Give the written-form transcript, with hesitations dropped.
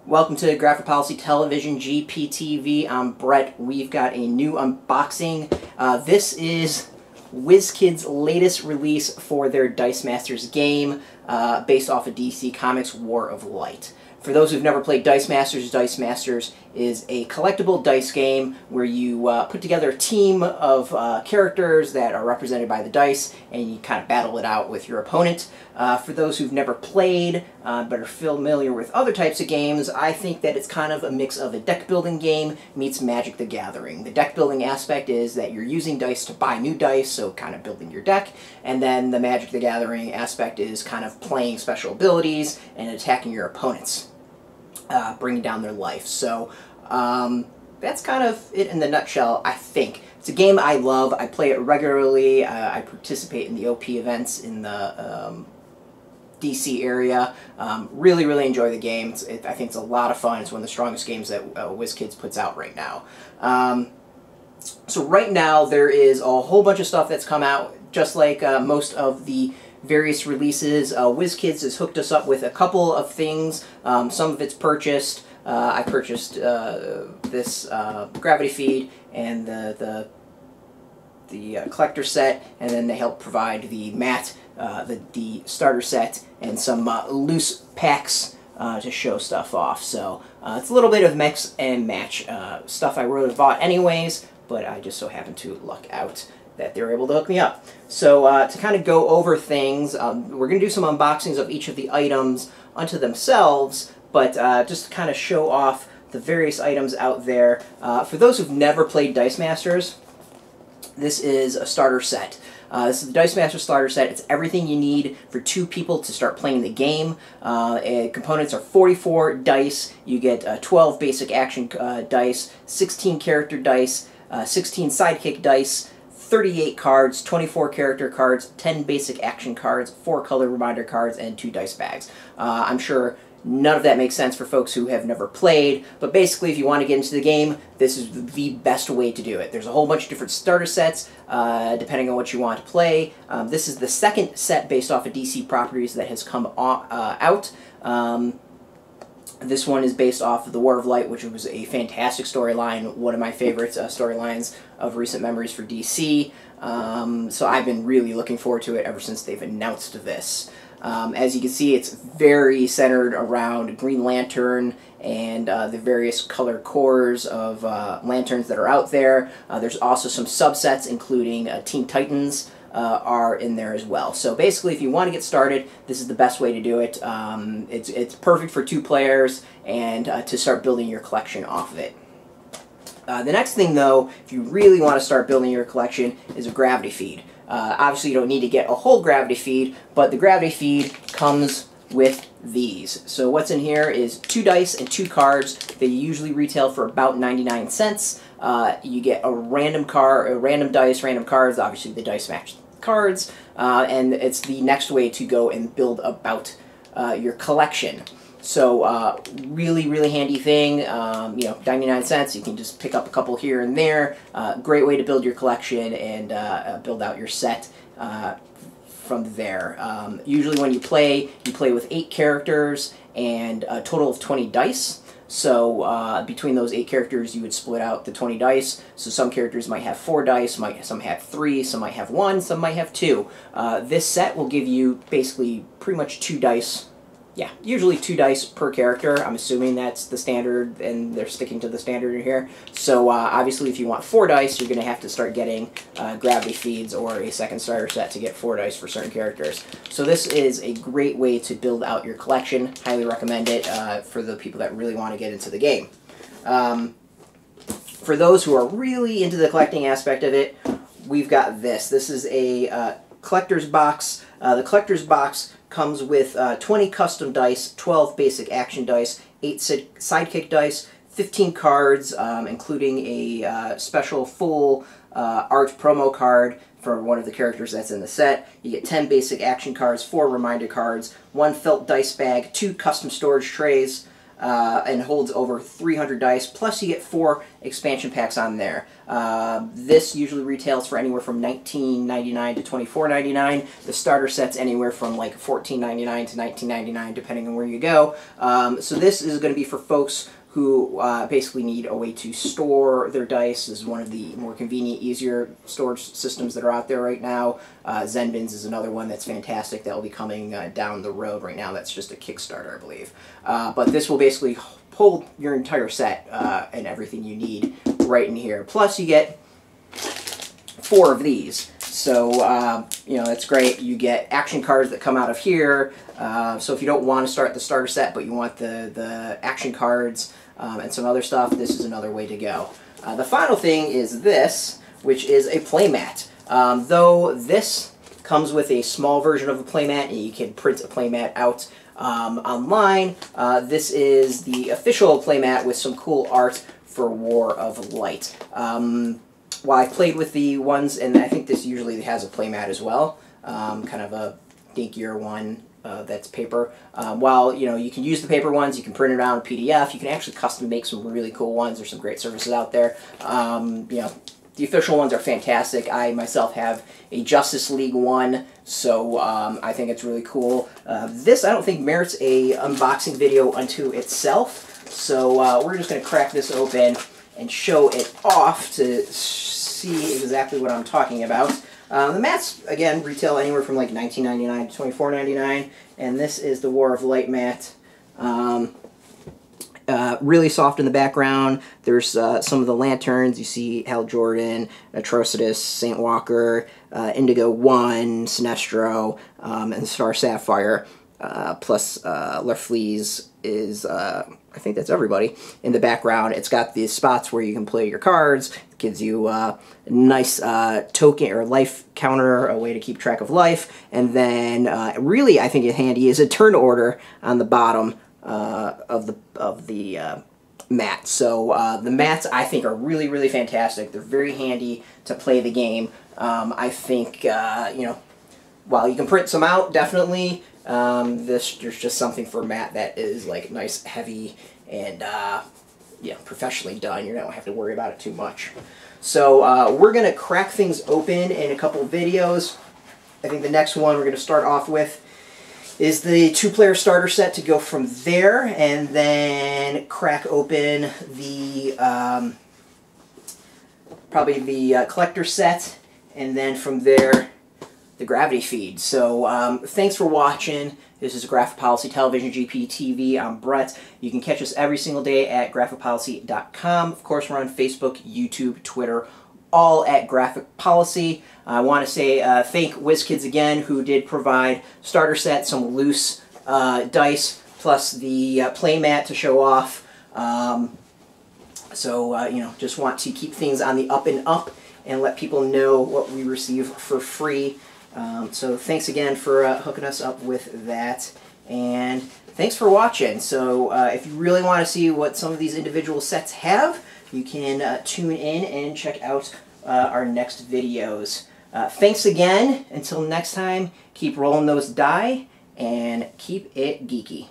Welcome to Graphic Policy Television GPTV. I'm Brett. We've got a new unboxing. This is Wizkids' latest release for their Dice Masters game based off of DC Comics' War of Light. For those who've never played Dice Masters is a collectible dice game where you put together a team of characters that are represented by the dice, and you kind of battle it out with your opponent. For those who've never played but are familiar with other types of games, I think that it's kind of a mix of a deck-building game meets Magic the Gathering. The deck-building aspect is that you're using dice to buy new dice, so kind of building your deck, and then the Magic the Gathering aspect is kind of playing special abilities and attacking your opponents, bringing down their life. So that's kind of it in the nutshell, I think. It's a game I love. I play it regularly. I participate in the OP events in the DC area. Really enjoy the game. I think it's a lot of fun. It's one of the strongest games that Wizkids puts out right now. So right now there is a whole bunch of stuff that's come out, just like most of the various releases. Wizkids has hooked us up with a couple of things. Some of it's purchased. I purchased this gravity feed and the collector set, and then they help provide the mat, the starter set, and some loose packs to show stuff off. So it's a little bit of mix and match. Stuff I would have bought anyways, but I just so happened to luck out that they were able to hook me up. So to kind of go over things, we're going to do some unboxings of each of the items unto themselves, but just to kind of show off the various items out there. For those who've never played Dice Masters, this is a starter set. This is the Dice Masters starter set. It's everything you need for 2 people to start playing the game. Components are 44 dice. You get 12 basic action dice, 16 character dice, 16 sidekick dice, 38 cards, 24 character cards, 10 basic action cards, 4 color reminder cards, and 2 dice bags. I'm sure none of that makes sense for folks who have never played, but basically if you want to get into the game, this is the best way to do it. There's a whole bunch of different starter sets, depending on what you want to play. This is the second set based off of DC properties that has come out. This one is based off of the War of Light, which was a fantastic storyline, one of my favorite storylines of recent memories for DC. So I've been really looking forward to it ever since they've announced this. As you can see, it's very centered around Green Lantern and the various color cores of lanterns that are out there. There's also some subsets, including Teen Titans, are in there as well. So basically, if you want to get started, this is the best way to do it. It's perfect for 2 players and to start building your collection off of it. The next thing, though, if you really want to start building your collection, is a gravity feed. Obviously, you don't need to get a whole gravity feed, but the gravity feed comes with these. So what's in here is 2 dice and 2 cards. They usually retail for about 99 cents. You get a random dice, random cards. Obviously, the dice match the cards, and it's the next way to go and build about your collection. So really handy thing. You know, 99 cents. You can just pick up a couple here and there. Great way to build your collection and build out your set from there. Usually when you play with 8 characters and a total of 20 dice. So between those 8 characters, you would split out the 20 dice. So some characters might have 4 dice, some have 3, some might have 1, some might have 2. This set will give you basically pretty much 2 dice. Yeah, usually 2 dice per character. I'm assuming that's the standard, and they're sticking to the standard in here. So obviously, if you want 4 dice, you're going to have to start getting gravity feeds or a second starter set to get 4 dice for certain characters. So this is a great way to build out your collection. Highly recommend it for the people that really want to get into the game. For those who are really into the collecting aspect of it, we've got this. This is a collector's box. The collector's box comes with 20 custom dice, 12 basic action dice, 8 sidekick dice, 15 cards, including a special full art promo card for one of the characters that's in the set. You get 10 basic action cards, 4 reminder cards, 1 felt dice bag, 2 custom storage trays, and holds over 300 dice, plus you get 4 expansion packs on there. This usually retails for anywhere from $19.99 to $24.99. The starter set's anywhere from like $14.99 to $19.99, depending on where you go. So this is going to be for folks who basically need a way to store their dice. This is one of the more convenient, easier storage systems that are out there right now. Zen Bins is another one that's fantastic that will be coming down the road. Right now that's just a Kickstarter, I believe. But this will basically hold your entire set and everything you need right in here. Plus you get 4 of these. So, you know, that's great. You get action cards that come out of here. So if you don't want to start the starter set, but you want the action cards and some other stuff, this is another way to go. The final thing is this, which is a playmat. Though this comes with a small version of a playmat, and you can print a playmat out online, this is the official playmat with some cool art for War of Light. While I've played with the ones, and I think this usually has a playmat as well, kind of a dinkier one that's paper. While, you know, you can use the paper ones, you can print it out in PDF, you can actually custom make some really cool ones. There's some great services out there. You know, the official ones are fantastic. I myself have a Justice League one, so I think it's really cool. This I don't think merits a unboxing video unto itself, so we're just going to crack this open and show it off to see exactly what I'm talking about. The mats, again, retail anywhere from like $19.99 to $24.99, and this is the War of Light mat. Really soft in the background. There's some of the lanterns. You see Hal Jordan, Atrocitus, St. Walker, Indigo 1, Sinestro, and Star Sapphire. Plus Larfleeze is, I think that's everybody in the background. It's got these spots where you can play your cards. It gives you a nice token or life counter, a way to keep track of life. And then really I think it's handy is a turn order on the bottom of the mat. So the mats I think are really, really fantastic. They're very handy to play the game. I think, you know, while you can print some out, definitely, there's just something for a mat that is like nice, heavy, and yeah, professionally done. You don't have to worry about it too much. So we're going to crack things open in a couple of videos. I think the next one we're going to start off with is the 2-player starter set to go from there, and then crack open the probably the collector set, and then from there the gravity feed. So thanks for watching. This is Graphic Policy Television GPTV. I'm Brett. You can catch us every single day at graphicpolicy.com. Of course, we're on Facebook, YouTube, Twitter, all at Graphic Policy. I want to say thank Wizkids again, who did provide starter set, some loose dice, plus the playmat to show off. You know, just want to keep things on the up and up and let people know what we receive for free. So thanks again for hooking us up with that, and thanks for watching. So if you really want to see what some of these individual sets have, you can tune in and check out our next videos. Thanks again. Until next time, keep rolling those die and keep it geeky.